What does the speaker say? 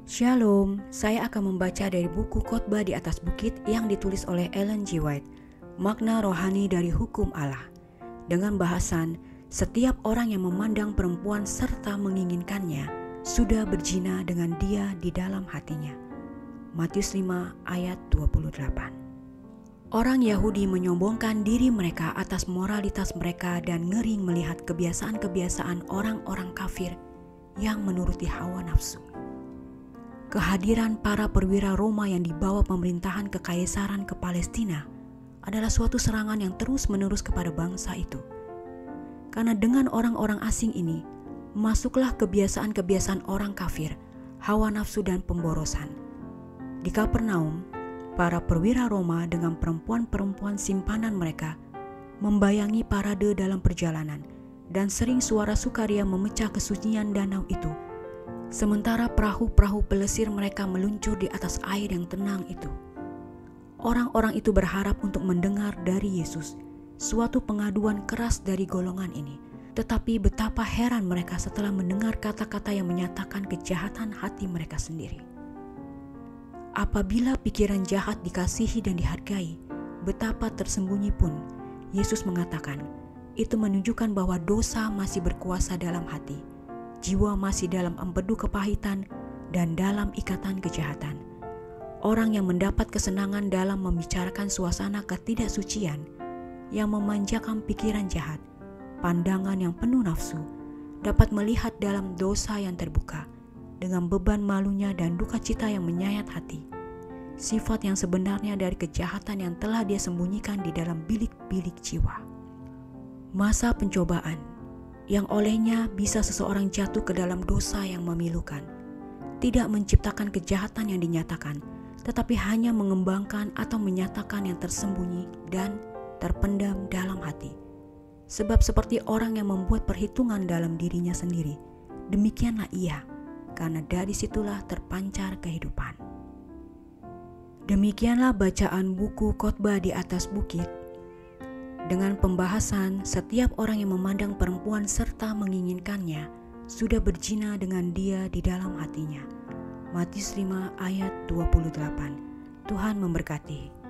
Shalom, saya akan membaca dari buku Khotbah di atas Bukit yang ditulis oleh Ellen G. White, Makna Rohani dari Hukum Allah, dengan bahasan setiap orang yang memandang perempuan serta menginginkannya sudah berzina dengan dia di dalam hatinya. Matius 5 ayat 28. Orang Yahudi menyombongkan diri mereka atas moralitas mereka dan ngeri melihat kebiasaan-kebiasaan orang-orang kafir yang menuruti hawa nafsu. Kehadiran para perwira Roma yang dibawa pemerintahan kekaisaran ke Palestina adalah suatu serangan yang terus-menerus kepada bangsa itu. Karena dengan orang-orang asing ini, masuklah kebiasaan-kebiasaan orang kafir, hawa nafsu dan pemborosan. Di Kapernaum, para perwira Roma dengan perempuan-perempuan simpanan mereka membayangi parade dalam perjalanan, dan sering suara sukaria memecah kesunyian danau itu. Sementara perahu-perahu pelesir mereka meluncur di atas air yang tenang itu. Orang-orang itu berharap untuk mendengar dari Yesus suatu pengaduan keras dari golongan ini. Tetapi betapa heran mereka setelah mendengar kata-kata yang menyatakan kejahatan hati mereka sendiri. Apabila pikiran jahat dikasihi dan dihargai, betapa tersembunyi pun, Yesus mengatakan, itu menunjukkan bahwa dosa masih berkuasa dalam hati. Jiwa masih dalam empedu kepahitan dan dalam ikatan kejahatan. Orang yang mendapat kesenangan dalam membicarakan suasana ketidaksucian, yang memanjakan pikiran jahat, pandangan yang penuh nafsu, dapat melihat dalam dosa yang terbuka, dengan beban malunya dan duka cita yang menyayat hati. Sifat yang sebenarnya dari kejahatan yang telah dia sembunyikan di dalam bilik-bilik jiwa. Masa pencobaan yang olehnya bisa seseorang jatuh ke dalam dosa yang memilukan, tidak menciptakan kejahatan yang dinyatakan, tetapi hanya mengembangkan atau menyatakan yang tersembunyi dan terpendam dalam hati. Sebab seperti orang yang membuat perhitungan dalam dirinya sendiri, demikianlah ia, karena dari situlah terpancar kehidupan. Demikianlah bacaan buku Khotbah di atas Bukit, dengan pembahasan setiap orang yang memandang perempuan serta menginginkannya sudah berzina dengan dia di dalam hatinya. Matius 5 ayat 28. Tuhan memberkati.